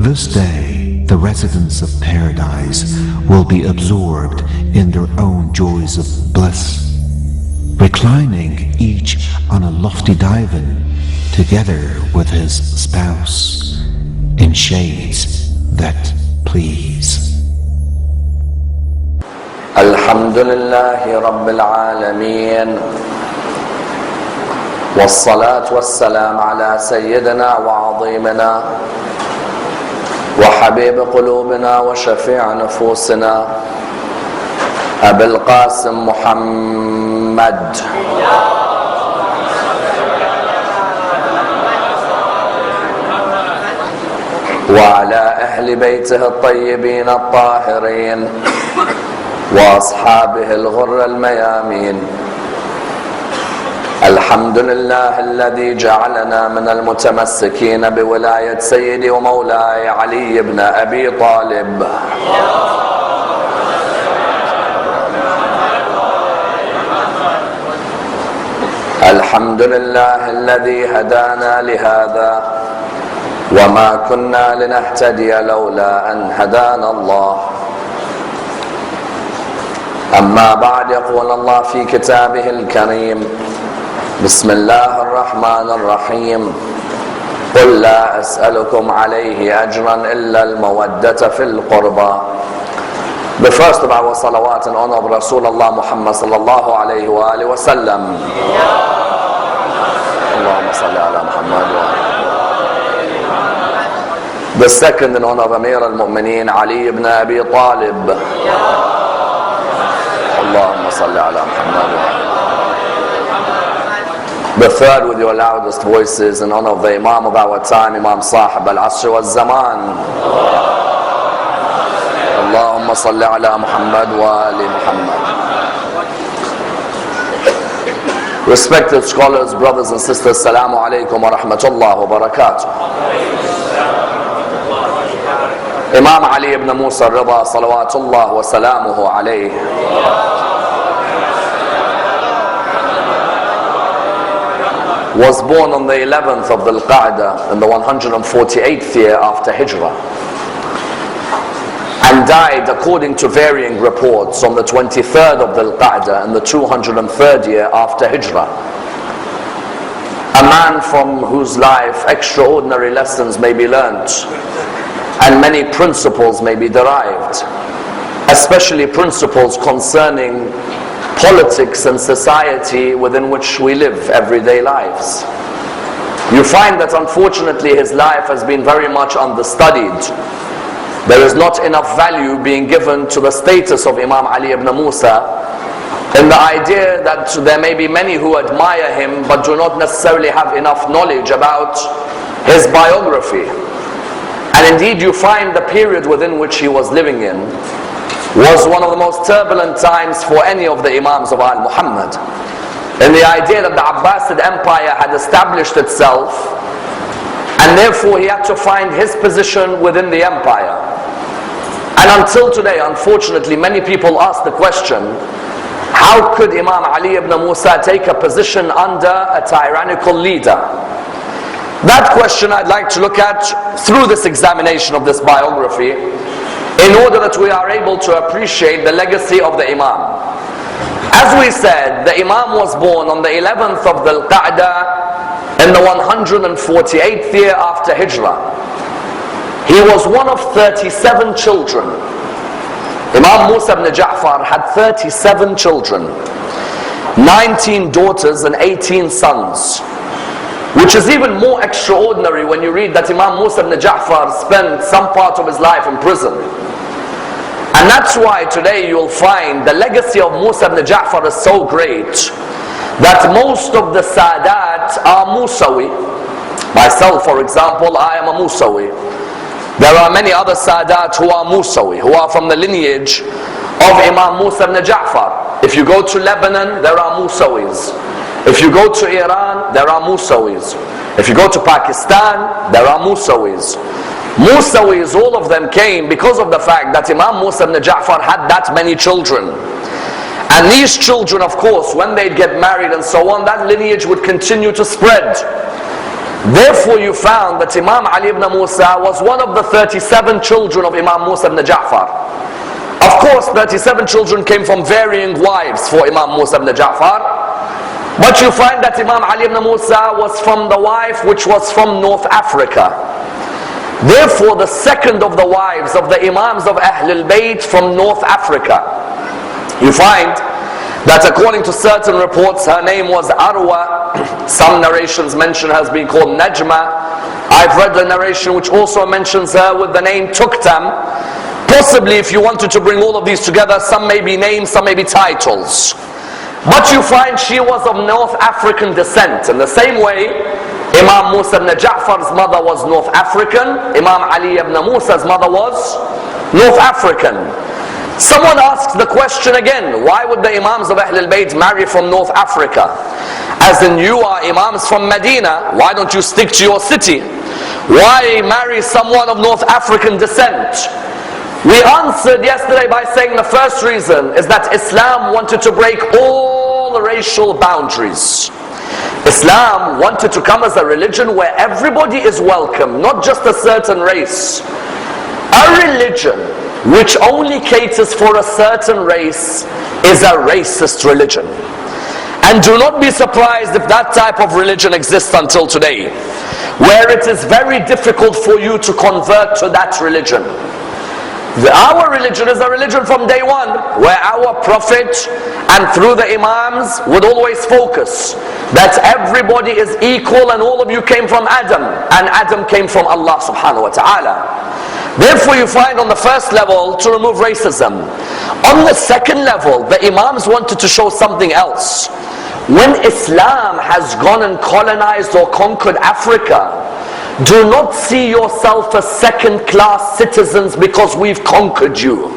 This day, the residents of paradise will be absorbed in their own joys of bliss, reclining each on a lofty divan together with his spouse in shades that please. Alhamdulillahi Rabbil Alameen, wassalatu wassalam ala sayyidina wa azimina wa habib qulubina wa shafi' nufusina Abul-Qasim Muhammad وعلى أهل بيته الطيبين الطاهرين وأصحابه الغر الميامين. الحمد لله الذي جعلنا من المتمسكين بولاية سيدي ومولاي علي بن أبي طالب. الحمد لله الذي هدانا لهذا وما كنا لنهتدي لولا أن هدانا الله. أما بعد، يقول الله في كتابه الكريم: بسم الله الرحمن الرحيم، قل لا أسألكم عليه أجرا إلا المودة في القربى. The first of our salawat in honor of Rasulullah Muhammad sallallahu alayhi wa alihi wa sallam. Allahumma salli ala Muhammad wa alihi. The second in honor of Amir al-Mu'mineen Ali ibn Abi Talib. Allahumma salli ala Muhammad wa alihi. The third, with your loudest voices, in honor of the Imam of our time, Imam Sahib al-Asr wal-Zaman. Allahumma salli ala Muhammad wa ali Muhammad. Respected scholars, brothers and sisters, Assalamu alaikum wa rahmatullah wa barakatuh. Imam Ali ibn Moosa-e-Ridha salawatullah wa salamuhu alayhi was born on the 11th of Zi-Qadah in the 148th year after Hijrah, and died, according to varying reports, on the 23rd of Zi-Qadah in the 203rd year after Hijrah. A man from whose life extraordinary lessons may be learnt and many principles may be derived, especially principles concerning politics and society within which we live everyday lives. You find that unfortunately his life has been very much understudied. There is not enough value being given to the status of Imam Ali ibn Musa, in the idea that there may be many who admire him but do not necessarily have enough knowledge about his biography. And indeed you find the period within which he was living in was one of the most turbulent times for any of the Imams of al-Muhammad, in the idea that the Abbasid Empire had established itself, and therefore he had to find his position within the empire. And until today, unfortunately, many people ask the question, how could Imam Ali ibn Musa take a position under a tyrannical leader? That question I'd like to look at through this examination of this biography, in order that we are able to appreciate the legacy of the Imam. As we said, the Imam was born on the 11th of Zi-Qadah in the 148th year after Hijrah. He was one of 37 children. Imam Musa ibn Ja'far had 37 children, 19 daughters and 18 sons, which is even more extraordinary when you read that Imam Musa ibn Ja'far spent some part of his life in prison. And that's why today you'll find the legacy of Musa ibn Ja'far is so great that most of the Sadat are Musawi. Myself, for example, I am a Musawi. There are many other Sadat who are Musawi, who are from the lineage of Imam Musa ibn Ja'far. If you go to Lebanon, there are Musawis. If you go to Iran, there are Musawis. If you go to Pakistan, there are Musawis. Musawis, all of them came because of the fact that Imam Musa ibn Ja'far had that many children. And these children, of course, when they'd get married and so on, that lineage would continue to spread. Therefore you found that Imam Ali ibn Musa was one of the 37 children of Imam Musa ibn Ja'far. Of course, 37 children came from varying wives for Imam Musa ibn Ja'far, but you find that Imam Ali ibn Musa was from the wife which was from North Africa. Therefore, the second of the wives of the Imams of Ahlul Bayt from North Africa, you find that according to certain reports, her name was Arwa. Some narrations mention her as being called Najma. I've read the narration which also mentions her with the name Tuktam. Possibly, if you wanted to bring all of these together, some may be names, some may be titles. But you find she was of North African descent. In the same way, Imam Musa ibn Ja'far's mother was North African. Imam Ali ibn Musa's mother was North African. Someone asks the question again, why would the Imams of Ahlul Bayt marry from North Africa? As in, you are Imams from Medina, why don't you stick to your city? Why marry someone of North African descent? We answered yesterday by saying the first reason is that Islam wanted to break all racial boundaries. Islam wanted to come as a religion where everybody is welcome, not just a certain race. A religion which only caters for a certain race is a racist religion. And do not be surprised if that type of religion exists until today, where it is very difficult for you to convert to that religion. Our religion is a religion from day one, where our Prophet and through the Imams would always focus that everybody is equal and all of you came from Adam, and Adam came from Allah subhanahu wa ta'ala. Therefore you find on the first level to remove racism. On the second level, the Imams wanted to show something else. When Islam has gone and colonized or conquered Africa, do not see yourself as second-class citizens because we've conquered you.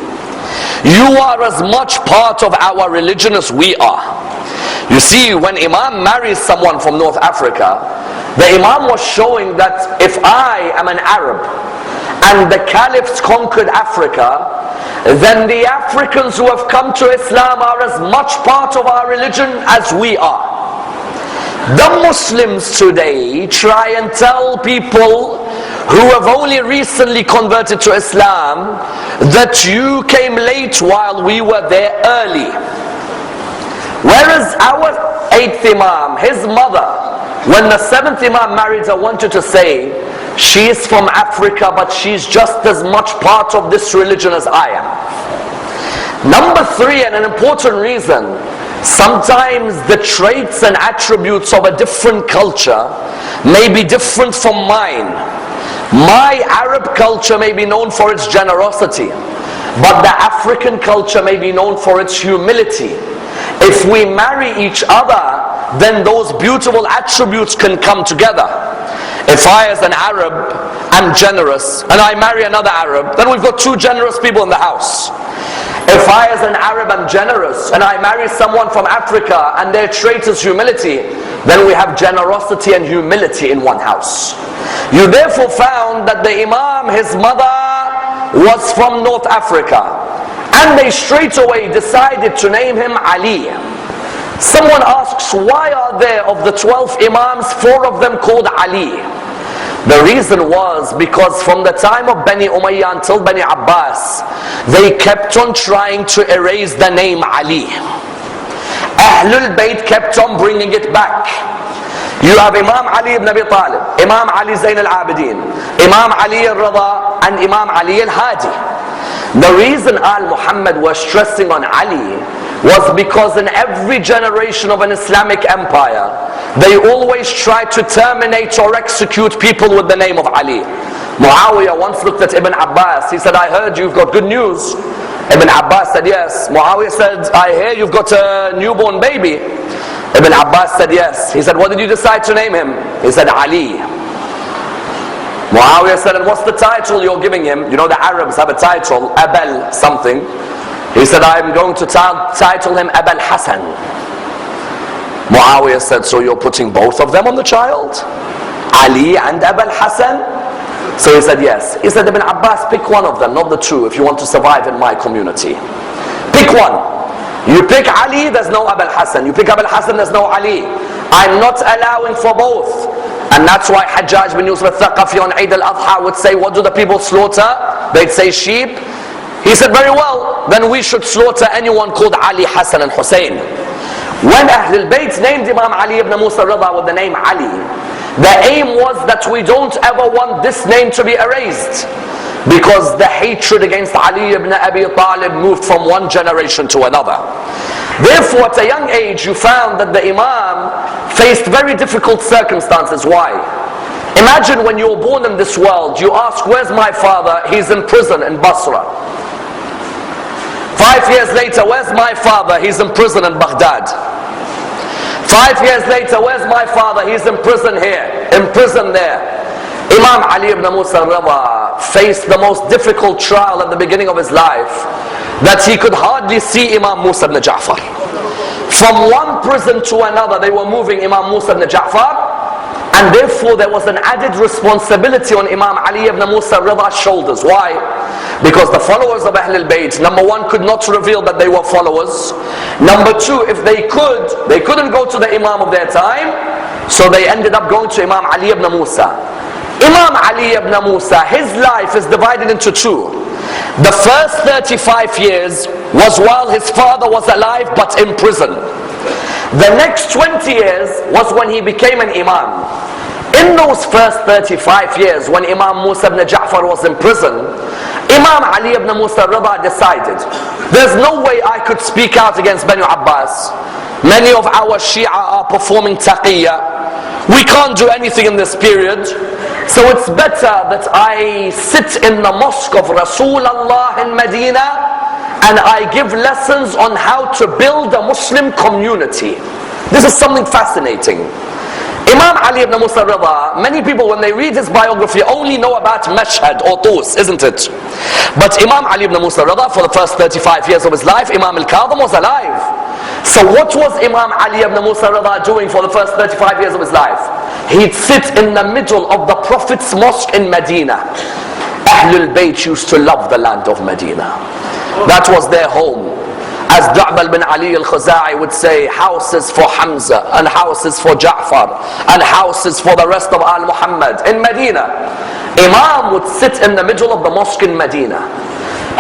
You are as much part of our religion as we are. You see, when Imam marries someone from North Africa, the Imam was showing that if I am an Arab and the Caliphs conquered Africa, then the Africans who have come to Islam are as much part of our religion as we are. The Muslims today try and tell people who have only recently converted to Islam that you came late while we were there early. Whereas our 8th Imam, his mother, when the 7th Imam married her, wanted to say, she is from Africa, but she's just as much part of this religion as I am. Number 3, and an important reason, sometimes the traits and attributes of a different culture may be different from mine. My Arab culture may be known for its generosity, but the African culture may be known for its humility. If we marry each other, then those beautiful attributes can come together. If I as an Arab am generous and I marry another Arab, then we've got 2 generous people in the house. If I as an Arab am generous and I marry someone from Africa and their trait is humility, then we have generosity and humility in one house. You therefore found that the Imam, his mother, was from North Africa, and they straight away decided to name him Ali. Someone asks, why are there of the 12 Imams 4 of them called Ali? The reason was because from the time of Bani Umayyah until Bani Abbas, they kept on trying to erase the name Ali. Ahlul Bayt kept on bringing it back. You have Imam Ali ibn Abi Talib, Imam Ali Zayn al-Abidin, Imam Ali al-Ridha, and Imam Ali al-Hadi. The reason Al-Muhammad was stressing on Ali was because in every generation of an Islamic empire, they always tried to terminate or execute people with the name of Ali. Muawiyah once looked at Ibn Abbas. He said, I heard you've got good news. Ibn Abbas said, yes. Muawiyah said, I hear you've got a newborn baby. Ibn Abbas said, yes. He said, what did you decide to name him? He said, Ali. Muawiyah said, and what's the title you're giving him? You know the Arabs have a title, Abel something. He said, I'm going to title him Abul-Hasan. Muawiyah said, so you're putting both of them on the child? Ali and Abul-Hasan? So he said, yes. He said, Ibn Abbas, pick one of them, not the 2, if you want to survive in my community. Pick one. You pick Ali, there's no Abul-Hasan. You pick Abul-Hasan, there's no Ali. I'm not allowing for both. And that's why Hajjaj bin Yusuf al-Thaqafi on Eid al-Adha would say, what do the people slaughter? They'd say sheep. He said, very well, then we should slaughter anyone called Ali, Hassan and Hussein. When Ahlul Bayt named Imam Ali ibn Musa al-Ridha with the name Ali, the aim was that we don't ever want this name to be erased, because the hatred against Ali ibn Abi Talib moved from one generation to another. Therefore, at a young age, you found that the Imam faced very difficult circumstances. Why? Imagine when you were born in this world, you ask, where's my father? He's in prison in Basra. 5 years later, where's my father? He's in prison in Baghdad. 5 years later, where's my father? He's in prison here, in prison there. Imam Ali ibn Musa al-Ridha faced the most difficult trial at the beginning of his life, that he could hardly see Imam Musa ibn Ja'far. From one prison to another, they were moving Imam Musa ibn Ja'far, and therefore there was an added responsibility on Imam Ali ibn Musa al-Ridha's shoulders. Why? Because the followers of Ahlul Bayt, number one, could not reveal that they were followers. Number two, if they could, they couldn't go to the Imam of their time, so they ended up going to Imam Ali ibn Musa. Imam Ali ibn Musa, his life is divided into two. The first 35 years was while his father was alive but in prison. The next 20 years was when he became an Imam. In those first 35 years, when Imam Musa ibn Ja'far was in prison, Imam Ali ibn Musa al-Ridha decided, there's no way I could speak out against Banu Abbas. Many of our Shia are performing Taqiyya. We can't do anything in this period. So it's better that I sit in the mosque of Rasulullah in Medina and I give lessons on how to build a Muslim community. This is something fascinating. Imam Ali ibn Musa al-Ridha, many people when they read his biography only know about Mashhad or Tus, isn't it? But Imam Ali ibn Musa al-Ridha, for the first 35 years of his life, Imam al-Kazim was alive. So what was Imam Ali ibn Musa al-Ridha doing for the first 35 years of his life? He'd sit in the middle of the Prophet's mosque in Medina. Ahlul Bayt used to love the land of Medina. That was their home. As Ja'bal bin Ali al-Khuzai would say, houses for Hamza, and houses for Ja'far, and houses for the rest of al-Muhammad in Medina. Imam would sit in the middle of the mosque in Medina.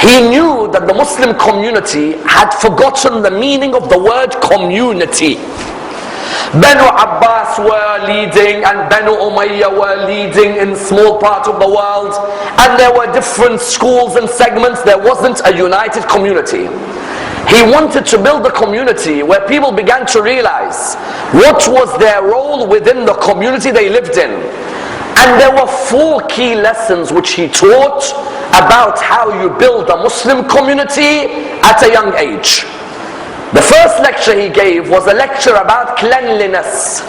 He knew that the Muslim community had forgotten the meaning of the word community. Banu Abbas were leading and Banu Umayyah were leading in small part of the world, and there were different schools and segments. There wasn't a united community. He wanted to build a community where people began to realize what was their role within the community they lived in. And there were 4 key lessons which he taught about how you build a Muslim community at a young age. The first lecture he gave was a lecture about cleanliness.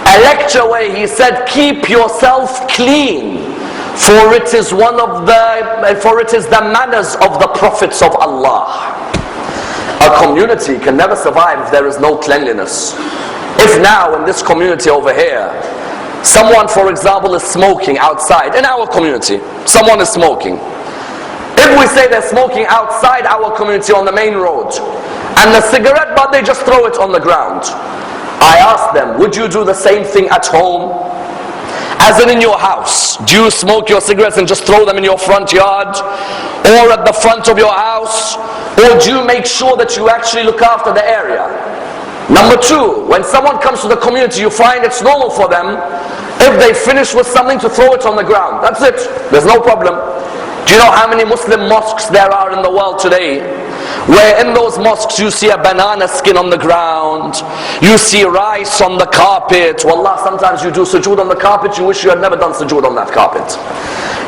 A lecture where he said, keep yourself clean, for it is the manners of the prophets of Allah. A community can never survive if there is no cleanliness. If now in this community over here, someone, for example, is smoking outside in our community, someone is smoking. If we say they're smoking outside our community on the main road, and the cigarette butt, they just throw it on the ground, I ask them, would you do the same thing at home? As in your house, do you smoke your cigarettes and just throw them in your front yard, or at the front of your house, or do you make sure that you actually look after the area? Number 2, when someone comes to the community, you find it's normal for them, if they finish with something, to throw it on the ground. That's it, there's no problem. Do you know how many Muslim mosques there are in the world today? Where in those mosques you see a banana skin on the ground, you see rice on the carpet. Wallah, sometimes you do sujood on the carpet, you wish you had never done sujood on that carpet.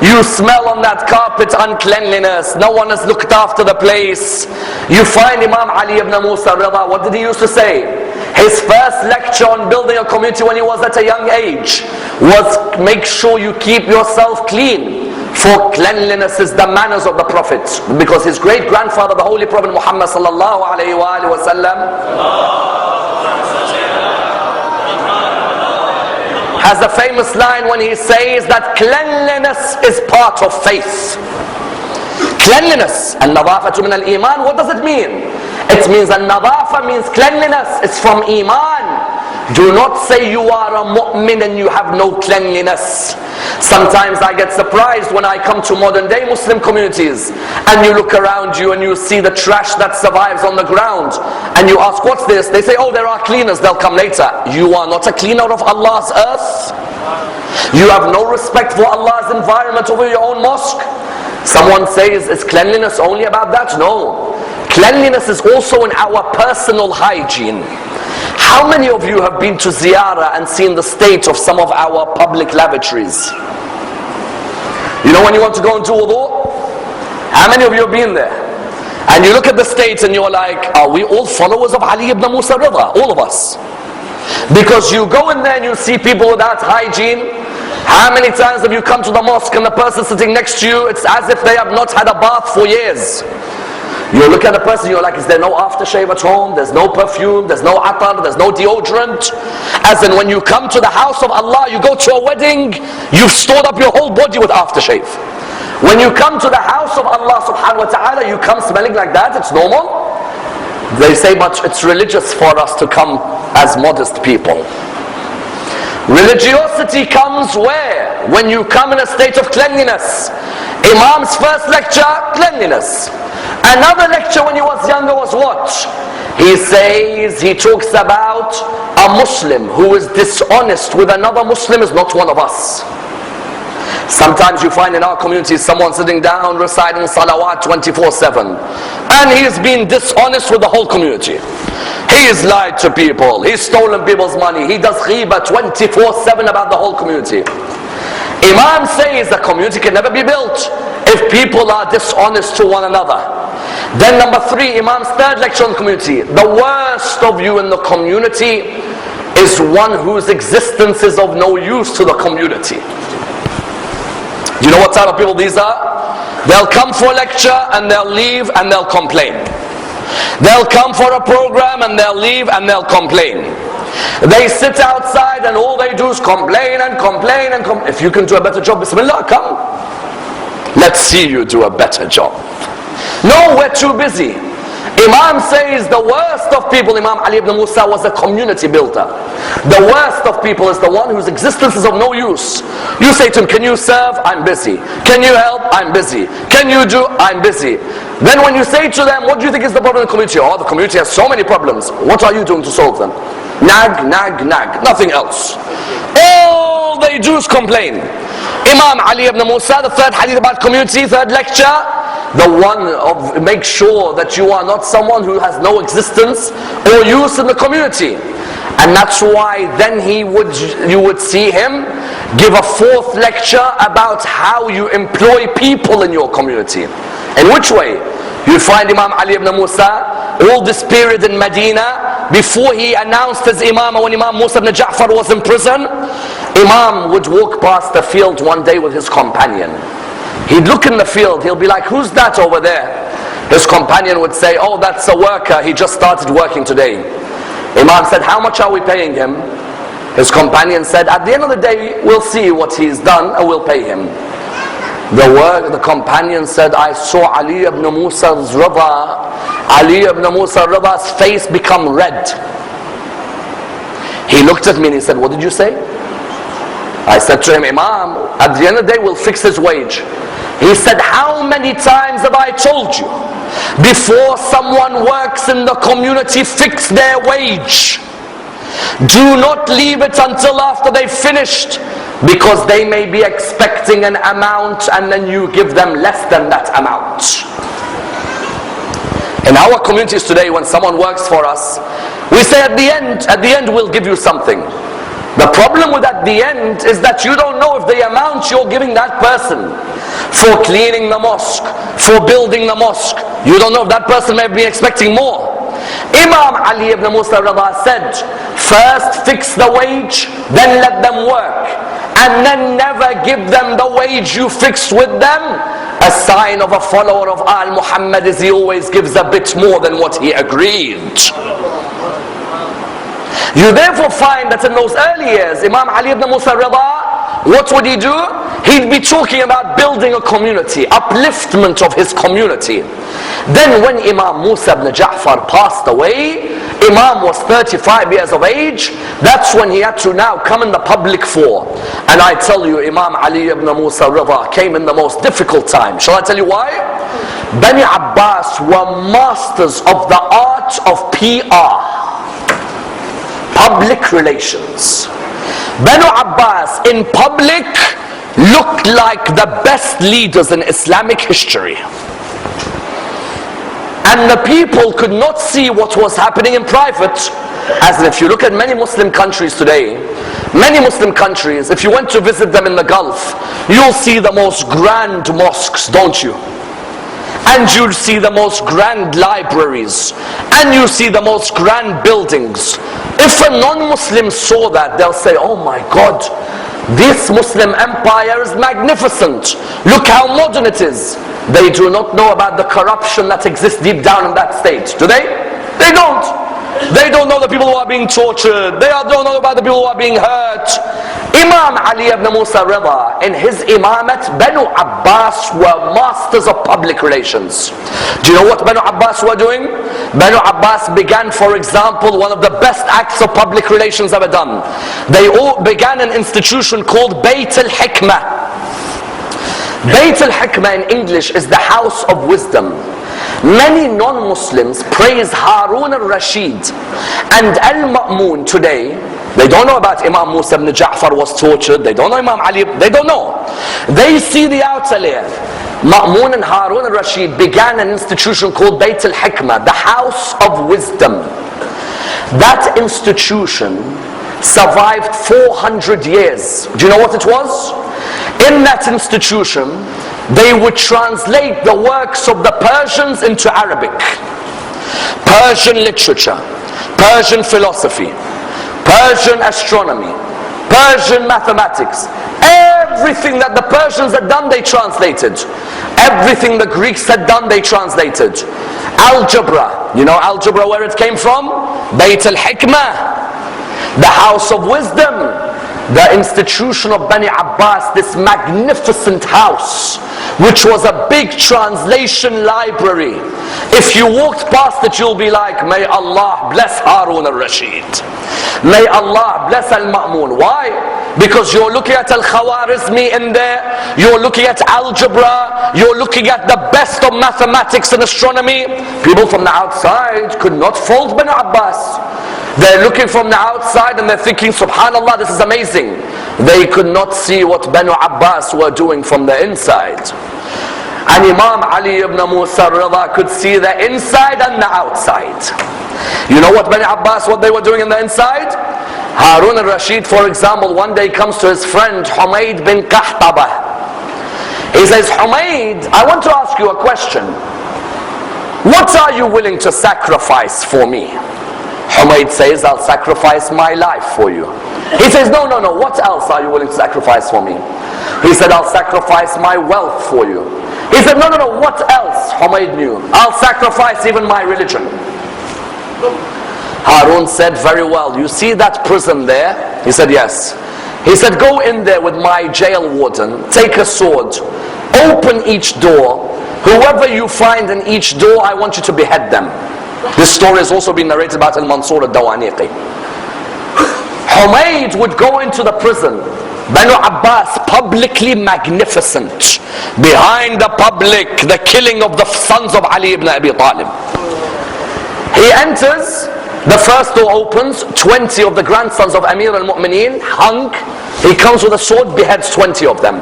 You smell on that carpet uncleanliness, no one has looked after the place. You find Imam Ali ibn Musa al-Ridha, what did he used to say? His first lecture on building a community when he was at a young age was, make sure you keep yourself clean, for cleanliness is the manners of the Prophet. Because his great grandfather, the Holy Prophet Muhammad sallallahu alayhi wa sallam, has a famous line when he says that cleanliness is part of faith. Cleanliness, al-nadafatu min al-iman, what does it mean? It means al-nadafa means cleanliness, it's from iman. Do not say you are a mu'min and you have no cleanliness. Sometimes I get surprised when I come to modern day Muslim communities and you look around you and you see the trash that survives on the ground and you ask, what's this? They say, oh, there are cleaners, they'll come later. You are not a cleaner of Allah's earth. You have no respect for Allah's environment over your own mosque. Someone says, is cleanliness only about that? No. Cleanliness is also in our personal hygiene. How many of you have been to ziyarah and seen the state of some of our public lavatories? You know when you want to go and do wudu? How many of you have been there? And you look at the state and you're like, are we all followers of Ali ibn Moosa-e-Rida? All of us. Because you go in there and you see people without hygiene. How many times have you come to the mosque and the person sitting next to you, it's as if they have not had a bath for years. You look at the person, you're like, is there no aftershave at home? There's no perfume, there's no atar, there's no deodorant. As in when you come to the house of Allah, you go to a wedding, you've stored up your whole body with aftershave. When you come to the house of Allah subhanahu wa ta'ala, you come smelling like that, it's normal. They say, but it's religious for us to come as modest people. Religiosity comes where? When you come in a state of cleanliness. Imam's first lecture, cleanliness. Another lecture when he was younger was what? He says, he talks about a Muslim who is dishonest with another Muslim is not one of us. Sometimes you find in our community someone sitting down reciting salawat 24/7 and he's been dishonest with the whole community. He's lied to people, he's stolen people's money, he does ghiba 24/7 about the whole community. Imam says the community can never be built if people are dishonest to one another. Then number 3, Imam's third lecture on the community. The worst of you in the community is one whose existence is of no use to the community. You know what type of people these are? They'll come for a lecture and they'll leave and they'll complain. They'll come for a program and they'll leave and they'll complain. They sit outside and all they do is complain and complain and complain. If you can do a better job, bismillah, come. Let's see you do a better job. No, we're too busy. Imam says the worst of people, Imam Ali ibn Musa was a community builder. The worst of people is the one whose existence is of no use. You say to him, can you serve? I'm busy. Can you help? I'm busy. Can you do? I'm busy. Then when you say to them, what do you think is the problem in the community? Oh, the community has so many problems. What are you doing to solve them? Nag, nag, nag. Nothing else. All they do is complain. Imam Ali ibn Musa, the third hadith about community, third lecture, the one of make sure that you are not someone who has no existence or use in the community. And that's why then you would see him give a fourth lecture about how you employ people in your community. In which way? You find Imam Ali ibn Musa, all this period in Medina, before he announced his Imam, when Imam Musa ibn Ja'far was in prison, Imam would walk past the field one day with his companion. He'd look in the field, he'll be like, who's that over there? His companion would say, oh, that's a worker, he just started working today. Imam said, how much are we paying him? His companion said, at the end of the day, we'll see what he's done and we'll pay him. The companion said, I saw Ali ibn Moosa-e-Rida's face become red. He looked at me and he said, what did you say? I said to him, Imam, at the end of the day we'll fix his wage. He said, how many times have I told you, before someone works in the community, fix their wage. Do not leave it until after they've finished, because they may be expecting an amount and then you give them less than that amount. In our communities today, when someone works for us, we say at the end we'll give you something. The problem with at the end is that you don't know if the amount you're giving that person for cleaning the mosque, for building the mosque, you don't know if that person may be expecting more. Imam Ali ibn Musa-e-Rida said, first fix the wage, then let them work, and then never give them the wage you fixed with them. A sign of a follower of Al-Muhammad is he always gives a bit more than what he agreed. You therefore find that in those early years, Imam Ali ibn Musa-e-Rida, what would he do? He'd be talking about building a community, upliftment of his community. Then when Imam Musa ibn Ja'far passed away, Imam was 35 years of age, that's when he had to now come in the public for. And I tell you, Imam Ali ibn Musa Ridha came in the most difficult time. Shall I tell you why? Bani Abbas were masters of the art of PR, public relations. Banu Abbas in public looked like the best leaders in Islamic history. And the people could not see what was happening in private. As if you look at many Muslim countries today, many Muslim countries, if you went to visit them in the Gulf, you'll see the most grand mosques, don't you? And you'll see the most grand libraries, and you see the most grand buildings. If a non-Muslim saw that, they'll say, oh my God, this Muslim empire is magnificent. Look how modern it is. They do not know about the corruption that exists deep down in that state. Do they? They don't. They don't know the people who are being tortured. They don't know about the people who are being hurt. Imam Ali ibn Musa Ridha, in his imamat, Banu Abbas were masters of public relations. Do you know what Banu Abbas were doing? Banu Abbas began, for example, one of the best acts of public relations ever done. They all began an institution called Bayt al-Hikmah. Bayt al-Hikmah in English is the house of wisdom. Many non-Muslims praise Harun al-Rashid and al-Mamoon today. They don't know about Imam Musa ibn Ja'far was tortured. They don't know Imam Ali. They don't know. They see the outer layer. Mamoon and Harun al-Rashid began an institution called Bayt al-Hikmah, the house of wisdom. That institution survived 400 years. Do you know what it was? In that institution, they would translate the works of the Persians into Arabic. Persian literature, Persian philosophy, Persian astronomy, Persian mathematics. Everything that the Persians had done, they translated. Everything the Greeks had done, they translated. Algebra, you know algebra where it came from? Bayt al-Hikmah, the house of wisdom. The institution of Bani Abbas, this magnificent house, which was a big translation library. If you walked past it, you'll be like, may Allah bless Harun al-Rashid. May Allah bless al-Mamoon. Why? Because you're looking at al-Khwarizmi in there, you're looking at algebra, you're looking at the best of mathematics and astronomy. People from the outside could not fault Bani Abbas. They're looking from the outside and they're thinking, subhanallah, this is amazing. They could not see what Banu Abbas were doing from the inside. And Imam Ali ibn Musa Ridha could see the inside and the outside. You know what Bani Abbas, what they were doing in the inside? Harun al-Rashid, for example, one day comes to his friend Humayd bin Qahtabah. He says, Humayd, I want to ask you a question. What are you willing to sacrifice for me? Humayd says, I'll sacrifice my life for you. He says, no, what else are you willing to sacrifice for me? He said, I'll sacrifice my wealth for you. He said, no, what else? Humayd knew. I'll sacrifice even my religion. Harun said, very well, you see that prison there? He said, yes. He said, go in there with my jail warden, take a sword, open each door. Whoever you find in each door, I want you to behead them. This story has also been narrated about al-Mansur al-Dawaniqi. Humayd would go into the prison, Banu Abbas, publicly magnificent. Behind the public, the killing of the sons of Ali ibn Abi Talib. He enters, the first door opens, 20 of the grandsons of Amir al-Mu'mineen hung. He comes with a sword, beheads 20 of them.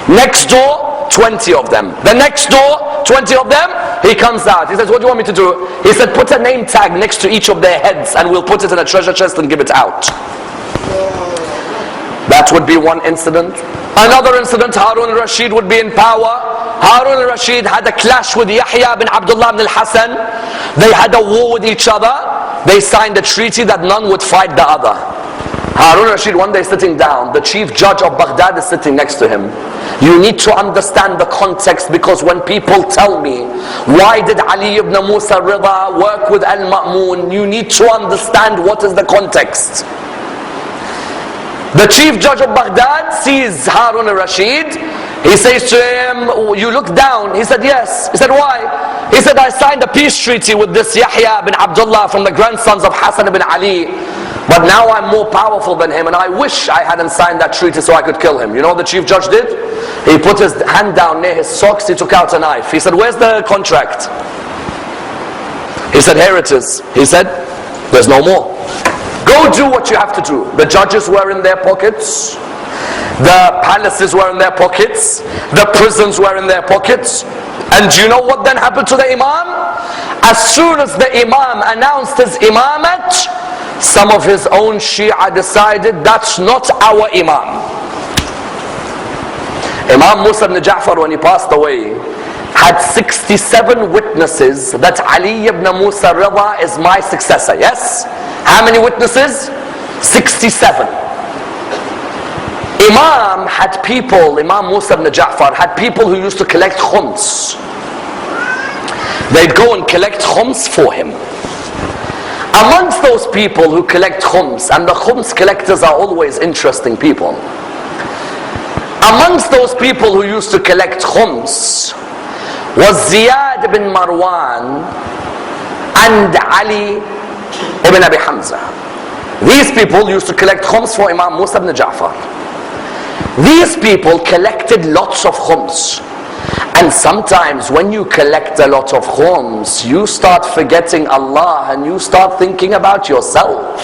Next door, 20 of them. The next door, 20 of them. He comes out. He says, what do you want me to do? He said, put a name tag next to each of their heads and we'll put it in a treasure chest and give it out. That would be one incident. Another incident, Harun al-Rashid would be in power. Harun al-Rashid had a clash with Yahya bin Abdullah ibn al-Hasan. They had a war with each other. They signed a treaty that none would fight the other. Harun al-Rashid one day sitting down, the chief judge of Baghdad is sitting next to him. You need to understand the context, because when people tell me, why did Ali ibn Musa Ridha work with al-Mamoon, you need to understand what is the context. The chief judge of Baghdad sees Harun al-Rashid. He says to him, you look down. He said, yes. He said, why? He said, I signed a peace treaty with this Yahya bin Abdullah from the grandsons of Hassan ibn Ali, but now I'm more powerful than him, and I wish I hadn't signed that treaty so I could kill him. You know what the chief judge did? He put his hand down near his socks, he took out a knife. He said, where's the contract? He said, here it is. He said, there's no more. Go do what you have to do. The judges were in their pockets. The palaces were in their pockets. The prisons were in their pockets. And do you know what then happened to the Imam? As soon as the Imam announced his imamat, some of his own Shia decided, that's not our Imam. Imam Musa ibn Ja'far, when he passed away, had 67 witnesses that Ali ibn Musa Ridha is my successor. Yes? How many witnesses? 67. Imam had people, Imam Musa ibn Ja'far had people who used to collect khums. They'd go and collect khums for him. Amongst those people who collect khums, and the khums collectors are always interesting people. Amongst those people who used to collect khums was Ziyad ibn Marwan and Ali ibn Abi Hamza. These people used to collect khums for Imam Musa ibn Ja'far. These people collected lots of khums. And sometimes when you collect a lot of khums, you start forgetting Allah and you start thinking about yourself.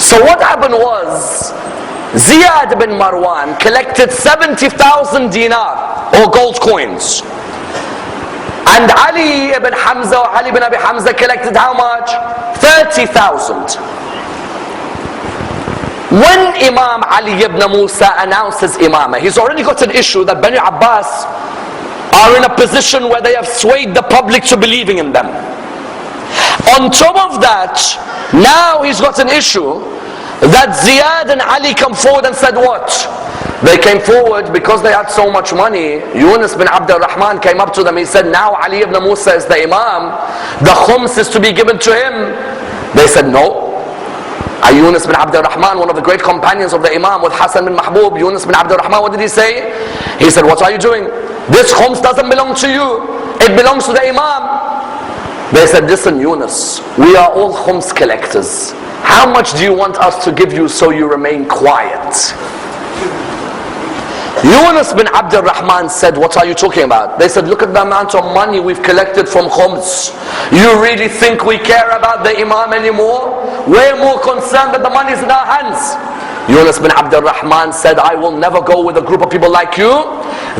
So what happened was, Ziyad ibn Marwan collected 70,000 dinar or gold coins. And Ali ibn Hamza or Ali ibn Abi Hamza collected how much? 30,000. When Imam Ali ibn Musa announces imamah, he's already got an issue that Bani Abbas are in a position where they have swayed the public to believing in them. On top of that, now he's got an issue that Ziyad and Ali come forward and said what? They came forward because they had so much money. Yunus bin Abd al-Rahman came up to them. He said, now Ali ibn Musa is the Imam. The khums is to be given to him. They said, no. Yunus bin Abd al-Rahman, one of the great companions of the Imam with Hassan bin Mahbub, Yunus bin Abd al-Rahman, what did he say? He said, what are you doing? This khums doesn't belong to you. It belongs to the Imam. They said, listen Yunus, we are all khums collectors. How much do you want us to give you so you remain quiet? Yunus bin Abd al-Rahman said, what are you talking about? They said, look at the amount of money we've collected from khums. You really think we care about the Imam anymore? We're more concerned that the money is in our hands. Yunus bin Abd al-Rahman said, I will never go with a group of people like you.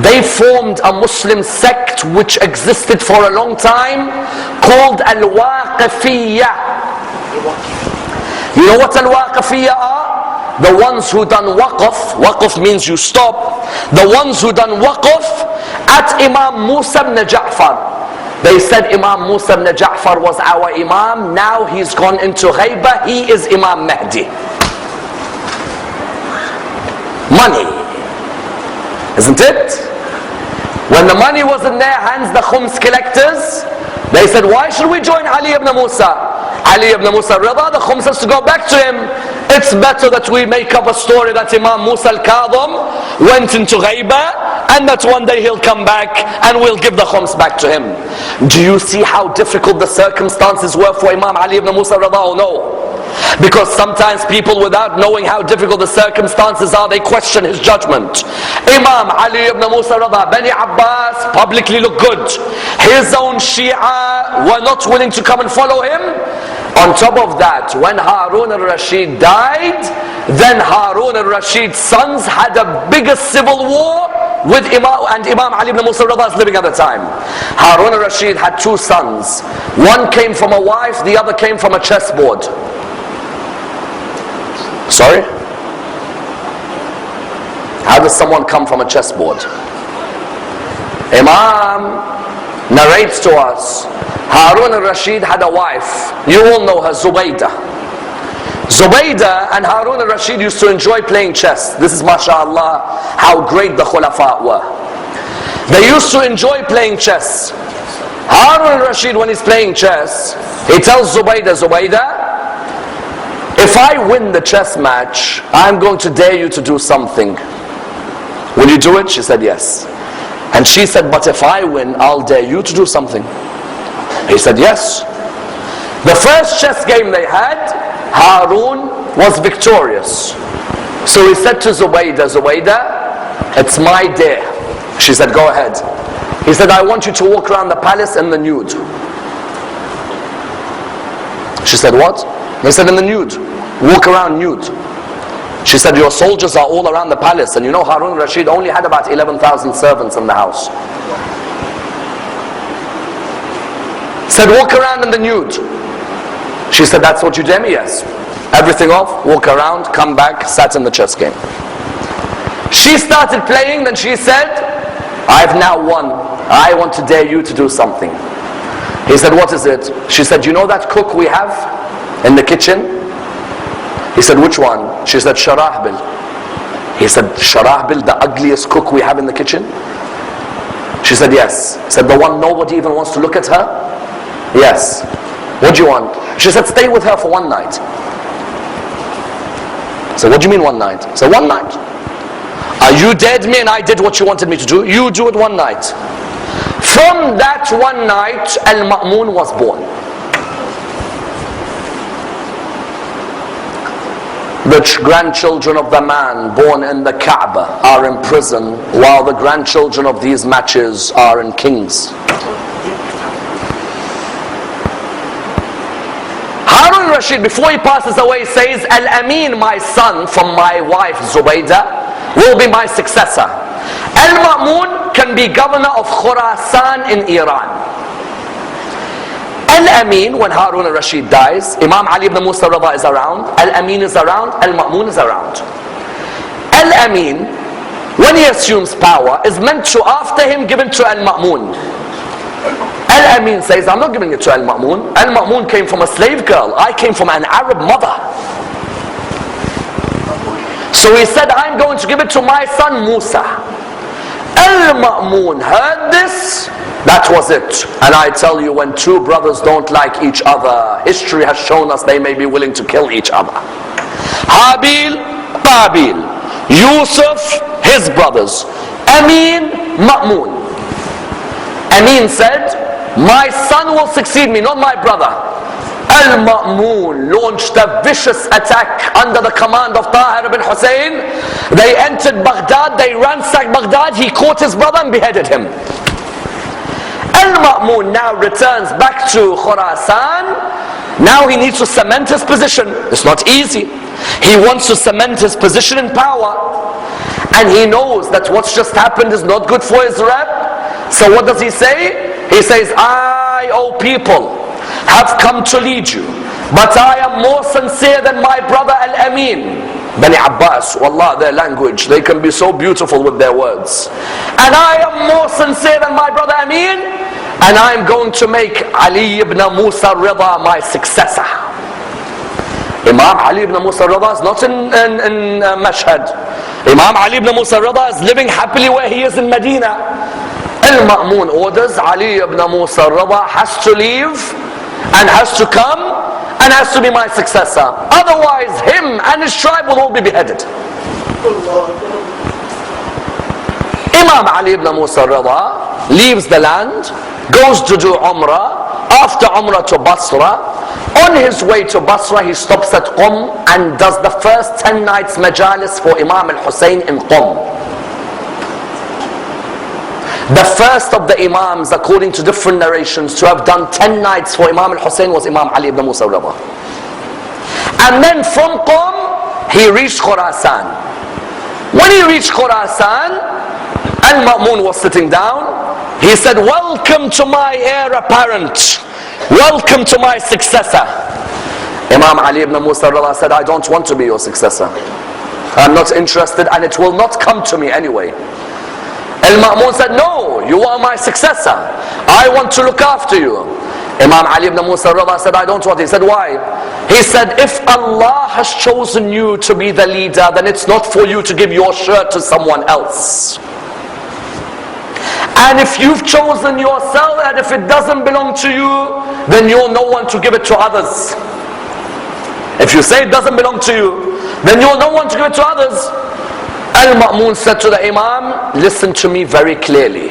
They formed a Muslim sect which existed for a long time called al-Waqifiyya. You know what al-Waqifiyya are? The ones who done waqf, waqf means you stop. The ones who done waqf at Imam Musa ibn Ja'far. They said Imam Musa ibn Ja'far was our Imam, now he's gone into Ghaiba, he is Imam Mahdi. Money, isn't it? When the money was in their hands, the khums collectors, they said, why should we join Ali ibn Musa? Ali ibn Musa Ridha, the khums has to go back to him. It's better that we make up a story that Imam Moosa-e-Kazim went into Ghaiba and that one day he'll come back and we'll give the khums back to him. Do you see how difficult the circumstances were for Imam Ali ibn Musa Ridha? Oh no. Because sometimes people, without knowing how difficult the circumstances are, they question his judgment. Imam Ali ibn Musa Ridha, Bani Abbas publicly look good. His own Shia were not willing to come and follow him. On top of that, when Harun al-Rashid died, then Harun al-Rashid's sons had a bigger civil war with Imam Ali ibn Musa Ridha is living at the time. Harun al-Rashid had two sons. One came from a wife, the other came from a chessboard. Sorry? How does someone come from a chessboard? Imam narrates to us, Harun al-Rashid had a wife. You all know her, Zubaydah. Zubaydah and Harun al-Rashid used to enjoy playing chess. This is mashallah how great the Khulafa were. They used to enjoy playing chess. Harun al-Rashid, when he's playing chess, he tells Zubaydah, Zubaydah, if I win the chess match, I'm going to dare you to do something. Will you do it? She said yes. And she said, but if I win, I'll dare you to do something. He said, yes. The first chess game they had, Harun was victorious. So he said to Zubaydah, it's my day. She said, go ahead. He said, I want you to walk around the palace in the nude. She said, what? He said, in the nude. Walk around nude. She said, your soldiers are all around the palace. And you know Harun al-Rashid only had about 11,000 servants in the house. Said, walk around in the nude. She said, that's what you did me? Yes. Everything off, walk around, come back, sat in the chess game. She started playing, then she said, I've now won. I want to dare you to do something. He said, what is it? She said, you know that cook we have in the kitchen? He said, which one? She said, Sharahbil. He said, Sharahbil, the ugliest cook we have in the kitchen? She said, yes. He said, the one nobody even wants to look at her? Yes. What do you want? She said, stay with her for one night. I said, what do you mean one night? I said, one night. You dared me and I did what you wanted me to do. You do it one night. From that one night, Al-Mamoon was born. The grandchildren of the man born in the Kaaba are in prison, while the grandchildren of these matches are in kings. Harun al-Rashid, before he passes away, says, Al-Amin, my son from my wife Zubaydah, will be my successor. Al-Mamoon can be governor of Khurasaan in Iran. Al-Amin, when Harun al-Rashid dies, Imam Ali ibn Moosa-e-Rida is around, Al-Amin is around, Al-Mamoon is around. Al-Amin, when he assumes power, is meant to, after him, give it to Al-Mamoon. Al-Amin says, I'm not giving it to Al-Mamoon. Al-Mamoon came from a slave girl. I came from an Arab mother. So he said, I'm going to give it to my son Musa. Al-Mamoon heard this. That was it. And I tell you, when two brothers don't like each other, history has shown us they may be willing to kill each other. Habil, Babil, Yusuf, his brothers, Amin, Mamoon. Amin said, my son will succeed me, not my brother. Al-Mamoon launched a vicious attack under the command of Tahir ibn Hussein. They entered Baghdad, they ransacked Baghdad, he caught his brother and beheaded him. Al-Mamoon now returns back to Khurasan. Now he needs to cement his position. It's not easy. He wants to cement his position in power. And he knows that what's just happened is not good for his rep. So what does he say? He says, I, O people, have come to lead you, but I am more sincere than my brother Al-Amin. Bani Abbas, wallah, their language, they can be so beautiful with their words. And I am more sincere than my brother Amin, and I am going to make Ali ibn Moosa-e-Rida my successor. Imam Ali ibn Moosa-e-Rida is not in Mashhad. Imam Ali ibn Moosa-e-Rida is living happily where he is in Madina. Al-Mamoon orders Ali ibn Moosa-e-Rida has to leave and has to come and has to be my successor. Otherwise him and his tribe will all be beheaded. Imam Ali ibn Moosa-e-Rida leaves the land, goes to do Umrah. After Umrah to Basra, on his way to Basra he stops at Qum and does the first 10 nights majalis for Imam al-Hussein in Qum. The first of the Imams, according to different narrations, to have done 10 nights for Imam al-Hussein was Imam Ali ibn Moosa-e-Rida. And then from Qum, he reached Khurasan. When he reached Khurasan, Al-Mamoon was sitting down. He said, welcome to my heir apparent. Welcome to my successor. Imam Ali ibn Moosa-e-Rida said, I don't want to be your successor. I'm not interested and it will not come to me anyway. Al-Mamoon said, no, you are my successor. I want to look after you. Imam Ali ibn Moosa-e-Rida said, I don't want. He said, why? He said, if Allah has chosen you to be the leader, then it's not for you to give your shirt to someone else. And if you've chosen yourself and if it doesn't belong to you, then you're no one to give it to others. If you say it doesn't belong to you, then you're no one to give it to others. Al-Mamoon said to the Imam, listen to me very clearly.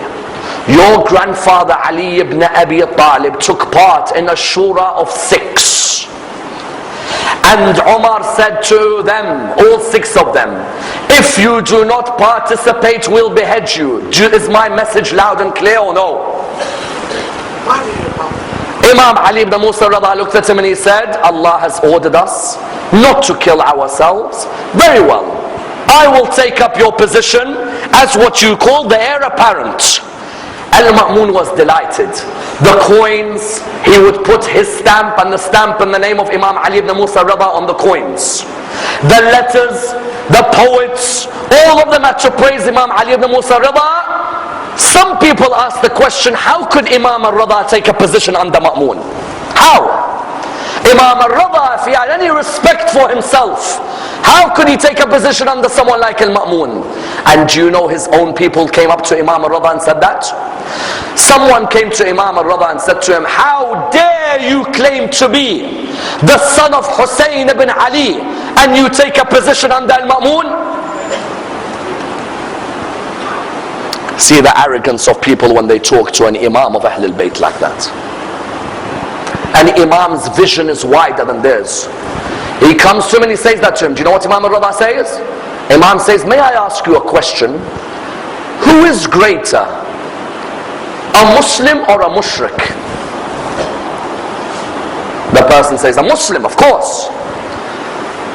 Your grandfather Ali ibn Abi Talib took part in a shura of 6. And Umar said to them, all 6 of them, if you do not participate, we'll behead you. Is my message loud and clear or no? Imam Ali ibn Musa looked at him and he said, Allah has ordered us not to kill ourselves. Very well, I will take up your position as what you call the heir apparent. Al-Mamoon was delighted. The coins, he would put his stamp and the stamp in the name of Imam Ali ibn Musa on the coins. The letters, the poets, all of them had to praise Imam Ali ibn Musa. Some people ask the question, how could Imam al-Ridha take a position under Mamoon? How? Imam al-Ridha, if he had any respect for himself, how could he take a position under someone like al-Mamoon? And do you know his own people came up to Imam al-Ridha and said that? Someone came to Imam al-Ridha and said to him, how dare you claim to be the son of Hussein ibn Ali and you take a position under al-Mamoon? See the arrogance of people when they talk to an Imam of Ahlul Bayt like that. An Imam's vision is wider than theirs. He comes to him and he says that to him. Do you know what Imam al-Ridha says? Imam says, may I ask you a question? Who is greater, a Muslim or a mushrik? The person says, a Muslim, of course.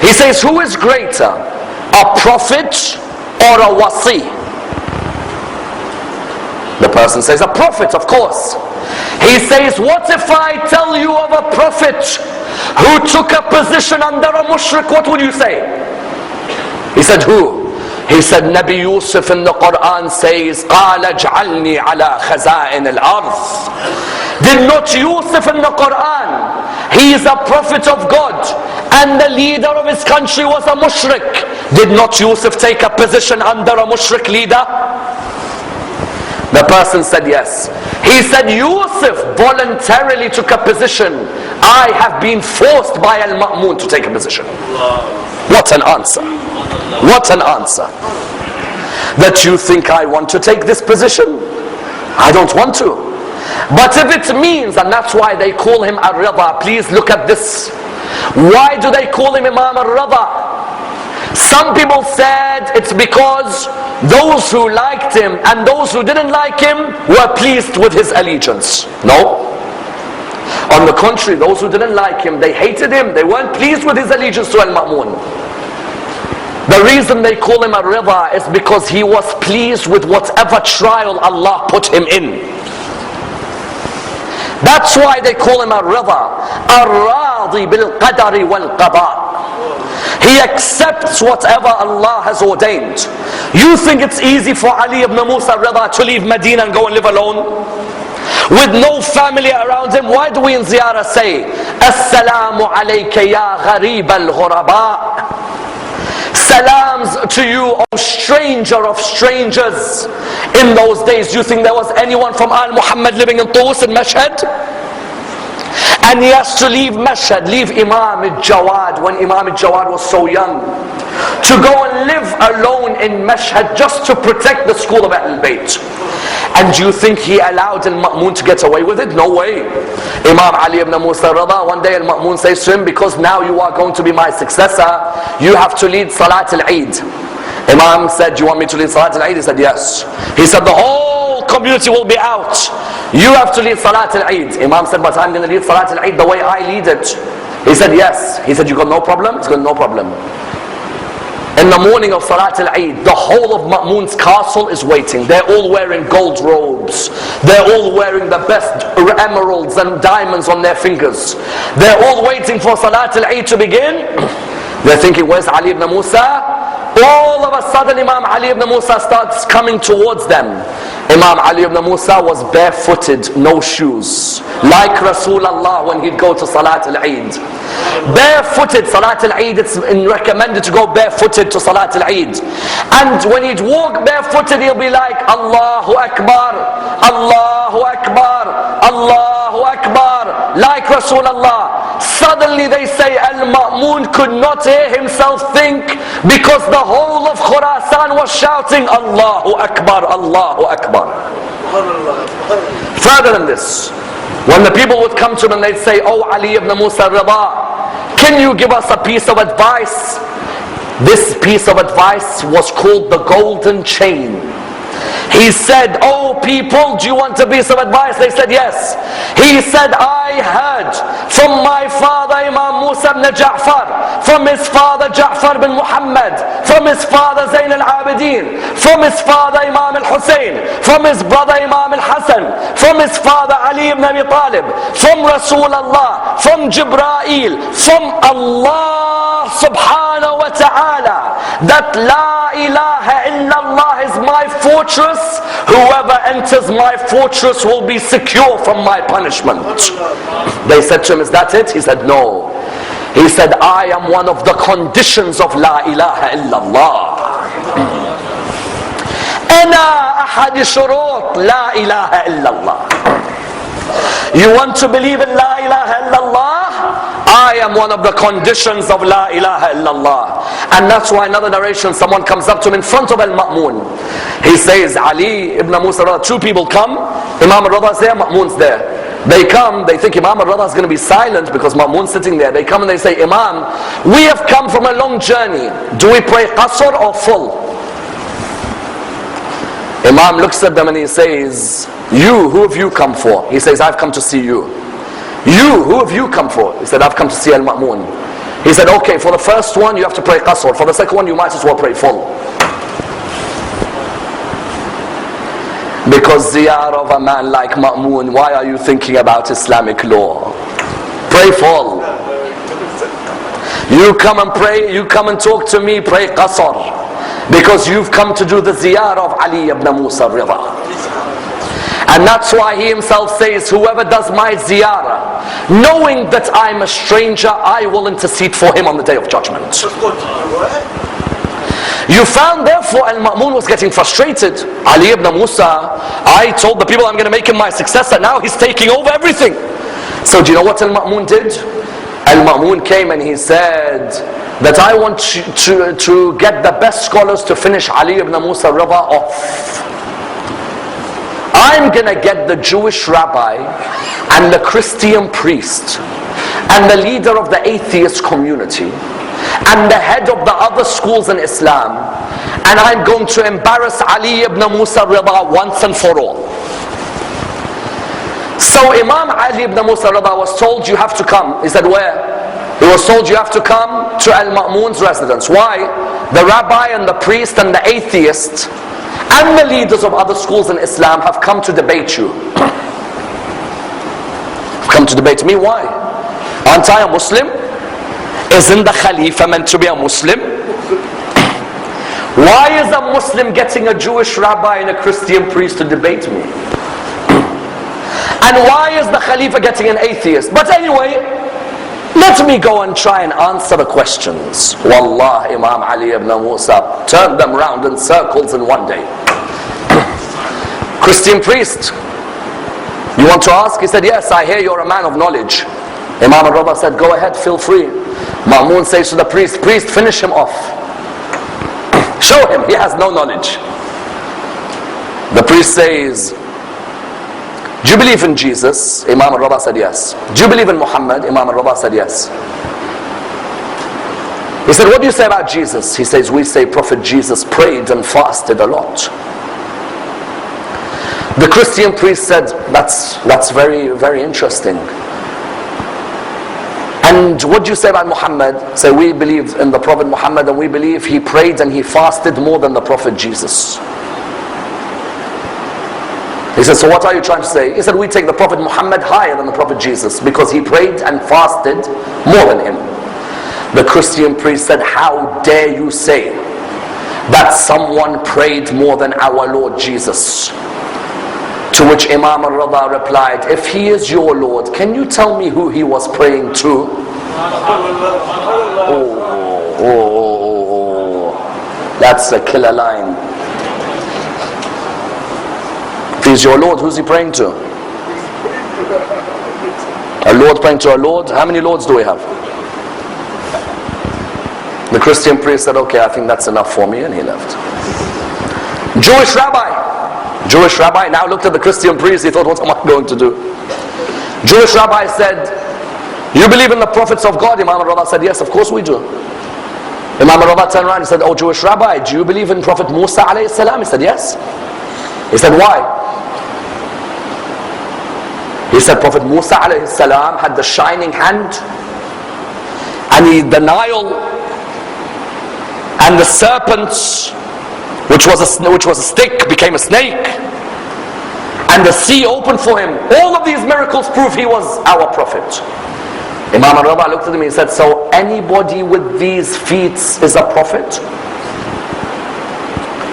He says, who is greater, a prophet or a wasi? The person says, a prophet, of course. He says, what if I tell you of a prophet who took a position under a mushrik? What would you say? He said, who? He said, Nabi Yusuf in the Quran says, قَالَ اجْعَلْنِي عَلَى خَزَائِنِ الْأَرْضِ. Did not Yusuf in the Quran, he is a prophet of God, and the leader of his country was a mushrik. Did not Yusuf take a position under a mushrik leader? The person said yes. He said, Yusuf voluntarily took a position. I have been forced by al-Mamoon to take a position. What an answer. What an answer. That you think I want to take this position? I don't want to. But if it means, and that's why they call him Ar-Ridha, please look at this. Why do they call him Imam Ar-Ridha? Some people said it's because those who liked him and those who didn't like him were pleased with his allegiance. No. On the contrary, those who didn't like him, they hated him. They weren't pleased with his allegiance to al-Mamoon. The reason they call him Ar-Ridha is because he was pleased with whatever trial Allah put him in. That's why they call him Ar-Ridha. Ar-Radi bil-Qadari wal-Qada. He accepts whatever Allah has ordained. You think it's easy for Ali ibn Musa Ridha to leave Medina and go and live alone? With no family around him? Why do we in ziyarah say, Assalamu alayka ya Gharib al-Ghuraba? Salams to you, O stranger of strangers. In those days, do you think there was anyone from Al-Muhammad living in Tus and Mashhad? And he has to leave Mashhad, leave Imam al-Jawad when Imam al-Jawad was so young, to go and live alone in Mashhad just to protect the school of Ahlul Bayt. And do you think he allowed al-Mamoon to get away with it? No way. Imam Ali ibn Musa Ridha, one day al-Mamoon says to him, because now you are going to be my successor, you have to lead Salat al-Eid. Imam said, do you want me to lead Salat al-Eid? He said, yes. He said, the whole community will be out. You have to lead Salat al-Eid. Imam said, but I'm going to lead Salat al-Eid the way I lead it. He said, yes. He said, you got no problem? He said, no problem. In the morning of Salat al-Eid, the whole of Mamoon's castle is waiting. They're all wearing gold robes. They're all wearing the best emeralds and diamonds on their fingers. They're all waiting for Salat al-Eid to begin. They're thinking, where's Ali ibn Musa? All of a sudden Imam Ali ibn Musa starts coming towards them. Imam Ali ibn Musa was barefooted, no shoes, like Rasulullah when he'd go to Salat al-Eid. Barefooted. Salat al-Eid, it's recommended to go barefooted to Salat al-Eid. And when he'd walk barefooted, he'll be like, Allahu Akbar, Allahu Akbar, Allahu Akbar, like Rasulullah. Suddenly they say al-Mamoon could not hear himself think, because the whole of Khurasaan was shouting Allahu Akbar, Allahu Akbar. Further than this, when the people would come to him and they'd say, "Oh Ali ibn Musa-e-Rida, can you give us a piece of advice?" This piece of advice was called the golden chain. He said, "Oh people, do you want a piece of advice?" They said, "Yes." He said, "I heard from my father Imam Musa ibn Ja'far, from his father Ja'far bin Muhammad, from his father Zayn al-Abidin, from his father Imam al-Hussein, from his brother Imam al-Hasan, from his father Ali ibn Abi Talib, from Rasulullah, from Jibreel, from Allah subhanahu wa ta'ala, that La ilaha illallah is my fortress. Whoever enters my fortress will be secure from my punishment." They said to him, "Is that it?" He said, "No." He said, "I am one of the conditions of La ilaha illallah. Ana ahad shurut La ilaha illallah." You want to believe in La ilaha illallah? I am one of the conditions of La ilaha illallah. And that's why another narration, someone comes up to him in front of al-Mamoon. He says, Ali ibn Musa, two people come, Imam al-Ridha is there, Mamoon's there. They come, they think Imam al-Ridha is going to be silent because Mamoon's sitting there. They come and they say, "Imam, we have come from a long journey. Do we pray qasr or full?" Imam looks at them and he says, "You, who have you come for?" He says, "I've come to see you." "You, who have you come for?" He said, "I've come to see al-Mamoon." He said, "Okay, for the first one you have to pray qasr. For the second one you might as well pray full." Because ziyarah of a man like Mamoon, why are you thinking about Islamic law? Pray full. You come and pray, you come and talk to me, pray qasr. Because you've come to do the ziyarah of Ali ibn Musa-e-Rida. And that's why he himself says, "Whoever does my ziyarah, knowing that I'm a stranger, I will intercede for him on the day of judgment." You found therefore al-Mamoon was getting frustrated. Ali ibn Musa, I told the people I'm going to make him my successor, now he's taking over everything. So do you know what al-Mamoon did? Al-Mamoon came and he said that I want to get the best scholars to finish Ali ibn Musa-e-Rida off. I'm going to get the Jewish rabbi and the Christian priest and the leader of the atheist community and the head of the other schools in Islam, and I'm going to embarrass Ali ibn Musa-e-Rida once and for all. So Imam Ali ibn Musa-e-Rida was told, "You have to come." He said, "Where?" He was told, "You have to come to al-Mamoon's residence." Why? The rabbi and the priest and the atheist and the leaders of other schools in Islam have come to debate you. Come to debate me. Why? Aren't I a Muslim? Isn't the Khalifa meant to be a Muslim? Why is a Muslim getting a Jewish rabbi and a Christian priest to debate me? And why is the Khalifa getting an atheist? But anyway, let me go and try and answer the questions. Wallah, Imam Ali ibn Musa turned them round in circles in one day. Christian priest, "You want to ask?" He said, "Yes, I hear you're a man of knowledge." Imam al-Ridha said, "Go ahead, feel free." Mamoon says to the priest, "Priest, finish him off. Show him he has no knowledge." The priest says, "Do you believe in Jesus?" Imam al-Ridha said, "Yes." "Do you believe in Muhammad?" Imam al-Ridha said, "Yes." He said, "What do you say about Jesus?" He says, "We say Prophet Jesus prayed and fasted a lot." The Christian priest said, that's very, very interesting. "And what do you say about Muhammad?" Say, "We believe in the Prophet Muhammad and we believe he prayed and he fasted more than the Prophet Jesus." He said, "So what are you trying to say?" He said, "We take the Prophet Muhammad higher than the Prophet Jesus because he prayed and fasted more than him." The Christian priest said, "How dare you say that someone prayed more than our Lord Jesus?" To which Imam al-Ridha replied, "If he is your Lord, can you tell me who he was praying to?" Oh, that's a killer line. If he's your Lord, who's he praying to? A Lord praying to a Lord? How many Lords do we have? The Christian priest said, "Okay, I think that's enough for me," and he left. Jewish rabbi, Jewish rabbi now looked at the Christian priest. He thought, what am I going to do? Jewish rabbi said, you believe in the prophets of God? Imam al-Ridha said, yes, of course we do. Imam al-Ridha turned around and said, oh Jewish rabbi, do you believe in Prophet Musa alayhi salam? He said, yes. He said, why? He said, Prophet Musa alayhi salam had the shining hand, and the Nile and the serpents, which was a stick, became a snake, and the sea opened for him. All of these miracles prove he was our prophet. Imam al-Ridha looked at him and he said, so anybody with these feats is a prophet?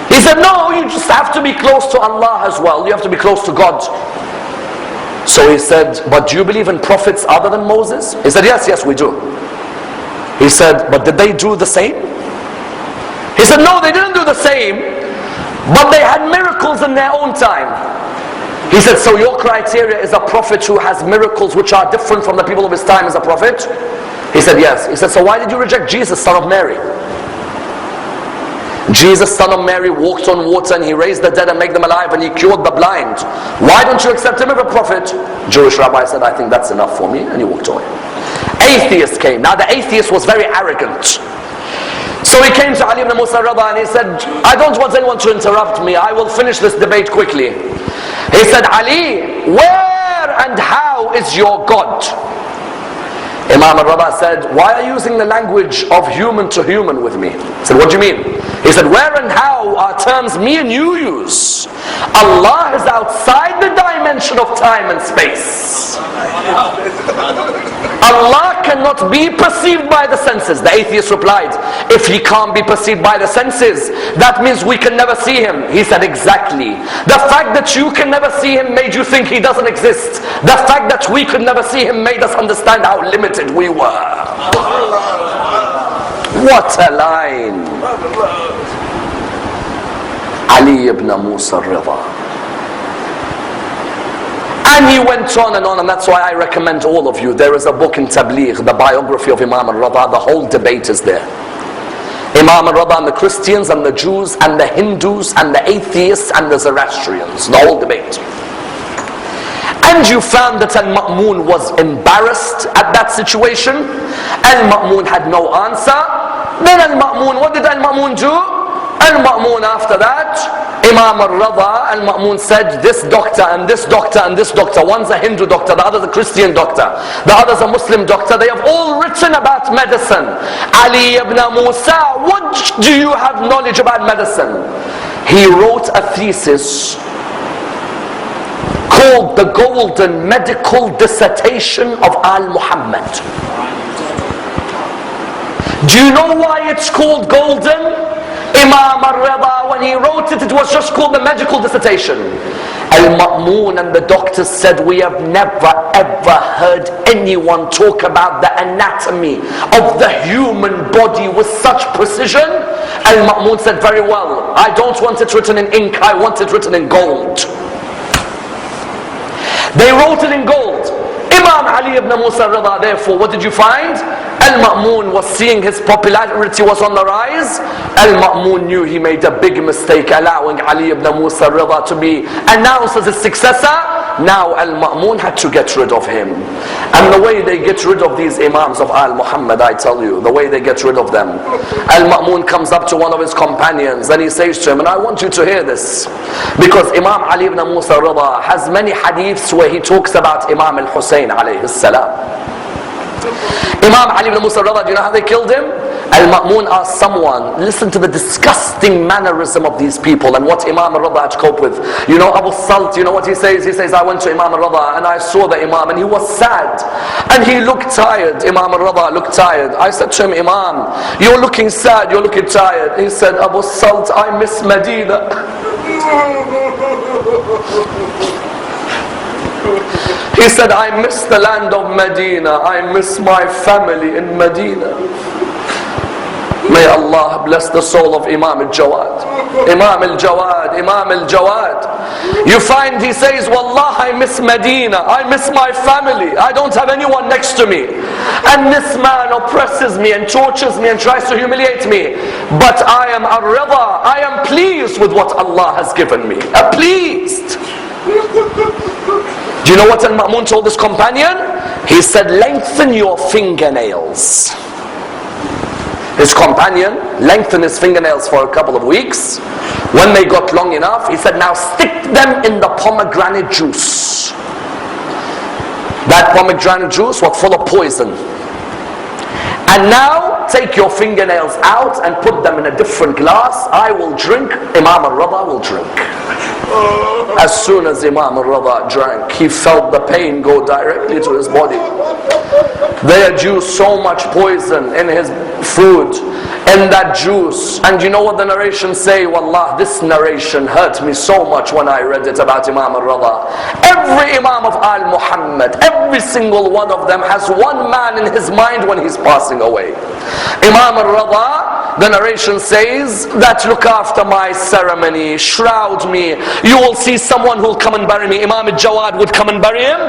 He said, no, you just have to be close to Allah as well. You have to be close to God. So he said, but do you believe in prophets other than Moses? He said, yes, yes, we do. He said, but did they do the same? He said, no, they didn't do the same, but they had miracles in their own time. He said, so your criteria is a prophet who has miracles which are different from the people of his time as a prophet? He said, yes. He said, so why did you reject Jesus, son of Mary? Jesus, son of Mary, walked on water and he raised the dead and made them alive and he cured the blind. Why don't you accept him as a prophet? Jewish rabbi said, I think that's enough for me, and he walked away. Atheist came. Now the atheist was very arrogant. So he came to Ali ibn Musa al-Ridha and he said, I don't want anyone to interrupt me. I will finish this debate quickly. He said, Ali, where and how is your God? Imam al-Ridha said, why are you using the language of human to human with me? He said, what do you mean? He said, where and how are terms me and you use. Allah is outside the dimension of time and space. Allah cannot be perceived by the senses. The atheist replied, if he can't be perceived by the senses, that means we can never see him. He said, exactly. The fact that you can never see him made you think he doesn't exist. The fact that we could never see him made us understand how limited we were. What a line. Ali ibn Musa al-Ridha. And he went on, and that's why I recommend all of you. There is a book in Tabligh, the biography of Imam al-Ridha. The whole debate is there. Imam al-Ridha and the Christians and the Jews and the Hindus and the atheists and the Zoroastrians. The whole debate. And you found that al-Mamoon was embarrassed at that situation. Al-Mamoon had no answer. Then al-Mamoon, what did al-Mamoon do? Al-Mamoon after that, Imam al-Ridha, al-Mamoon said, this doctor and this doctor and this doctor, one's a Hindu doctor, the other's a Christian doctor, the other's a Muslim doctor, they have all written about medicine. Ali ibn Musa, what do you have knowledge about medicine? He wrote a thesis called the Golden Medical Dissertation of Al-Muhammad. Do you know why it's called golden? Imam al-Ridha, when he wrote it, it was just called the medical dissertation. Al-Mamoon and the doctors said, we have never ever heard anyone talk about the anatomy of the human body with such precision. Al-Mamoon said, very well, I don't want it written in ink, I want it written in gold. They wrote it in gold. Imam Ali ibn Musa al-Ridha, therefore, what did you find? Al-Mamoon was seeing his popularity was on the rise. Al-Mamoon knew he made a big mistake allowing Ali ibn Musa al-Ridha to be announced as his successor. Now Al-Mamoon had to get rid of him. And the way they get rid of these Imams of Al-Muhammad, I tell you, the way they get rid of them. Al-Mamoon comes up to one of his companions and he says to him, and I want you to hear this, because Imam Ali ibn Musa al-Ridha has many hadiths where he talks about Imam al-Hussein alayhi salam. Imam Ali ibn Musa al-Ridha, do you know how they killed him? Al-Mamoon asked someone, listen to the disgusting mannerism of these people and what Imam al-Ridha had to cope with. You know Abu Salt, you know what he says? He says, I went to Imam al-Ridha and I saw the Imam and he was sad. And he looked tired. Imam al-Ridha looked tired. I said to him, Imam, you're looking sad, you're looking tired. He said, Abu Salt, I miss Medina. He said, I miss the land of Medina. I miss my family in Medina. May Allah bless the soul of Imam al-Jawad. Imam al-Jawad, Imam al-Jawad. You find he says, Wallah, I miss Medina, I miss my family, I don't have anyone next to me. And this man oppresses me and tortures me and tries to humiliate me. But I am Ar-Ridha, I am pleased with what Allah has given me. Pleased. Do you know what Mamoon told his companion? He said, lengthen your fingernails. His companion lengthened his fingernails for a couple of weeks. When they got long enough, he said, now stick them in the pomegranate juice. That pomegranate juice was full of poison. And now take your fingernails out and put them in a different glass. I will drink, Imam Ar-Ridha will drink. As soon as Imam Ar-Ridha drank, he felt the pain go directly to his body. They had used so much poison in his food, in that juice. And you know what the narrations say? Wallah, this narration hurt me so much when I read it about Imam Ar-Ridha. Every Imam of Al-Muhammad, every single one of them has one man in his mind when he's passing away. Imam Ar-Ridha, the narration says that look after my ceremony, shroud me. You will see someone who will come and bury me. Imam al-Jawad would come and bury him.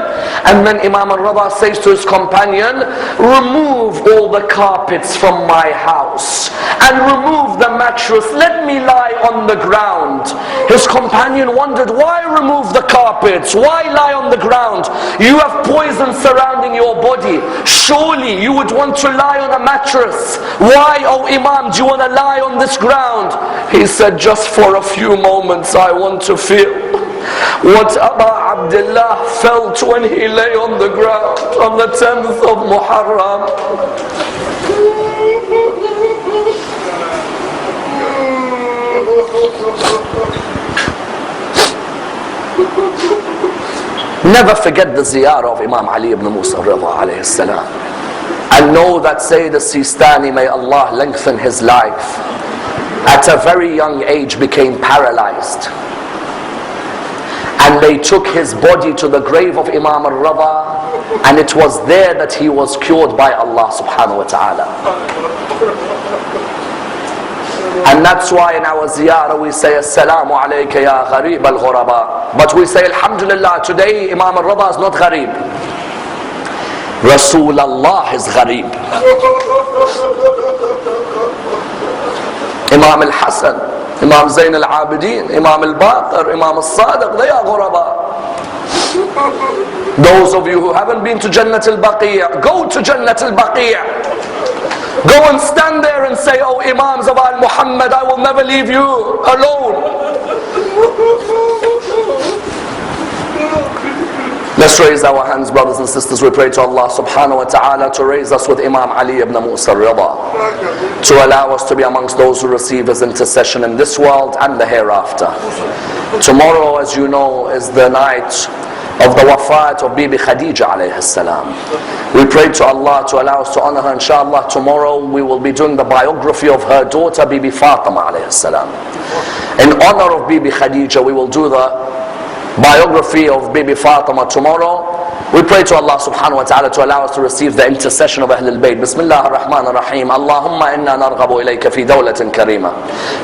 And then Imam Ar-Ridha says to his companion, remove all the carpets from my house and remove the mattress. Let me lie on the ground. His companion wondered, why remove the carpets? Why lie on the ground? You have poison surrounding your body. Surely you would want to lie on a mattress. Why, oh Imam, do you want to lie on this ground? He said, just for a few moments I want to feel what Abu Abdullah felt when he lay on the ground on the 10th of Muharram. Never forget the ziyarah of Imam Ali ibn Moosa-e-Ridha alayhi salam. And know that Sayyid al-Sistani, may Allah lengthen his life, at a very young age became paralyzed. And they took his body to the grave of Imam Ar-Ridha, and it was there that he was cured by Allah subhanahu wa ta'ala. And that's why in our ziyarah we say Assalamu alayka ya Gharib al-Ghuraba. But we say Alhamdulillah, today Imam Ar-Ridha is not Gharib. Rasulullah is Gharib. Imam al-Hasan, Imam Zayn al-Abidin, Imam al-Baqir, Imam al-Sadiq, they are Ghuraba. Those of you who haven't been to Jannat al-Baqi', go to Jannat al-Baqi'. Go and stand there and say, oh Imams of Al-Muhammad, I will never leave you alone. Let's raise our hands, brothers and sisters. We pray to Allah subhanahu wa ta'ala to raise us with Imam Ali ibn Moosa-e-Ridha, to allow us to be amongst those who receive his intercession in this world and the hereafter. Tomorrow, as you know, is the night of the wafat of Bibi Khadija alayhi salam. We pray to Allah to allow us to honor her. Inshallah, tomorrow we will be doing the biography of her daughter Bibi Fatima alayhi salam. In honor of Bibi Khadija, we will do the biography of Bibi Fatima tomorrow. We pray to Allah subhanahu wa ta'ala to allow us to receive the intercession of Ahlul Bayt. Bismillah ar-Rahman ar-Rahim. Allahumma inna narghabu ilayka fi dawlatin karima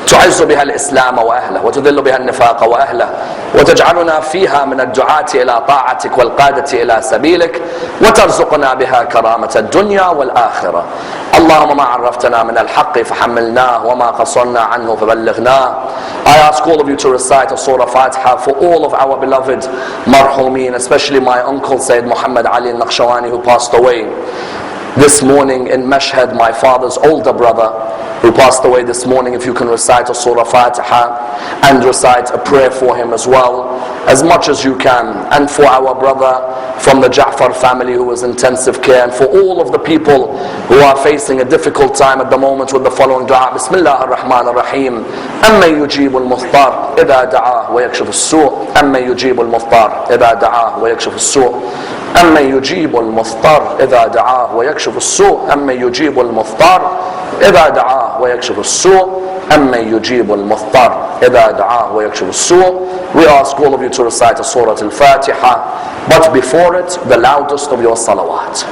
tu'izzu biha al-Islam wa ahlah wa tudhillu biha al-nifaq wa ahlah wa taj'aluna fiha min ad-du'ati ila ta'atik wal qadati ila sabilik wa tarzuqna biha karamat ad-dunya wal akhirah. Allahumma ma 'arraftana min al-haqq fahammilnah wa ma qasarna anhu faballighnah. I ask all of you to recite a Surah Fatiha for all of our beloved marhumeen, especially my uncle Sayyid Muhammad Ali Nakshawani, who passed away this morning in Mashhad, my father's older brother who passed away this morning. If you can recite a Surah Fatiha and recite a prayer for him as well, as much as you can, and for our brother from the Ja'far family who is intensive care, and for all of the people who are facing a difficult time at the moment, with the following dua. Bismillah ar-Rahman ar-Rahim. Amma yujibu al-muhtar idha da'ah wa yakshif al-su'. Amma yujibu al-muhtar idha da'ah wa yakshif al-su'. أما يجيب المضطر إذا دعاه ويكشف السوء. أما يجيب المضطر إذا دعاه ويكشف السوء. أما يجيب المضطر إذا دعاه ويكشف السوء. We ask all of you to recite a Surah Al-Fatiha, but before it, the loudest of your salawat.